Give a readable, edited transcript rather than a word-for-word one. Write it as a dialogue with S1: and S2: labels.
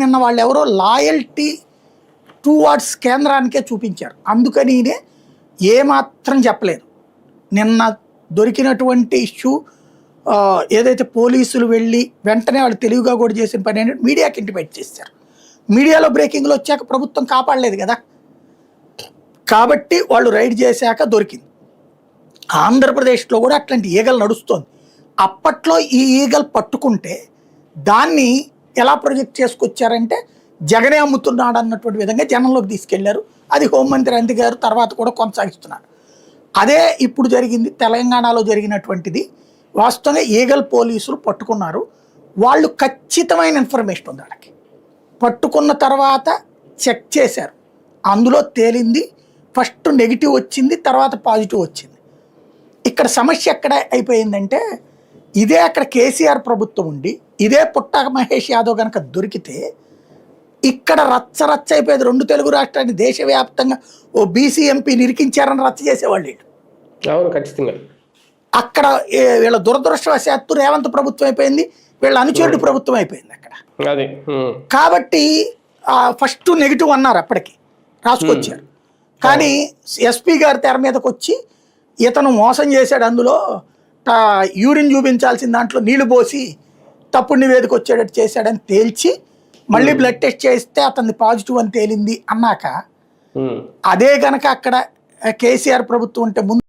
S1: నిన్న వాళ్ళు ఎవరో లాయల్టీ టువార్డ్స్ కేంద్రానికే చూపించారు. అందుకని ఏమాత్రం చెప్పలేదు. నిన్న దొరికినటువంటి ఇష్యూ ఏదైతే పోలీసులు వెళ్ళి వెంటనే వాళ్ళు తెలివిగా కూడా చేసిన పని ఏంటంటే మీడియాకి ఇంటిమేట్ చేశారు. మీడియాలో బ్రేకింగ్లు వచ్చాక ప్రభుత్వం కాపాడలేదు కదా, కాబట్టి వాళ్ళు రైడ్ చేశాక దొరికింది. ఆంధ్రప్రదేశ్లో కూడా అట్లాంటి ఈగలు నడుస్తోంది. అప్పట్లో ఈ ఈగలు పట్టుకుంటే దాన్ని ఎలా ప్రొజెక్ట్ చేసుకొచ్చారంటే జగనే అమ్ముతున్నాడు అన్నటువంటి విధంగా జనంలోకి తీసుకెళ్లారు. అది హోంమంత్రి అంతి గారు తర్వాత కూడా కొనసాగిస్తున్నారు. అదే ఇప్పుడు జరిగింది. తెలంగాణలో జరిగినటువంటిది వాస్తవంగా ఈగల్ పోలీసులు పట్టుకున్నారు. వాళ్ళు ఖచ్చితమైన ఇన్ఫర్మేషన్ ఉంది వాళ్ళకి. పట్టుకున్న తర్వాత చెక్ చేశారు, అందులో తేలింది ఫస్ట్ నెగిటివ్ వచ్చింది, తర్వాత పాజిటివ్ వచ్చింది. ఇక్కడ సమస్య ఎక్కడ అయిపోయిందంటే ఇదే అక్కడ కేసీఆర్ ప్రభుత్వం ఉండి ఇదే పుట్ట మహేష్ యాదవ్ కనుక దొరికితే ఇక్కడ రచ్చ రచ్చ అయిపోయేది. 2 తెలుగు రాష్ట్రాన్ని దేశవ్యాప్తంగా ఓ బీసీ ఎంపీ నిరికించారని రచ్చ చేసేవాళ్ళు వీళ్ళు.
S2: అవును, ఖచ్చితంగా.
S1: అక్కడ వీళ్ళ దురదృష్టవశాత్తు రేవంత్ ప్రభుత్వం అయిపోయింది, వీళ్ళ అనుచరుడు ప్రభుత్వం అయిపోయింది అక్కడ. కాబట్టి ఫస్ట్ నెగిటివ్ అన్నారు, అప్పటికి రాసుకొచ్చారు. కానీ ఎస్పీ గారి తెర మీదకి వచ్చి ఇతను మోసం చేశాడు, అందులో యూరిన్ చూపించాల్సిన దాంట్లో నీళ్లు పోసి తప్పుడు నివేదిక వచ్చేటట్టు చేశాడని తేల్చి మళ్ళీ బ్లడ్ టెస్ట్ చేస్తే అతన్ని పాజిటివ్ అని తేలింది అన్నాక అదే గనక అక్కడ కేసీఆర్ ప్రభుత్వం ఉంటే ముందు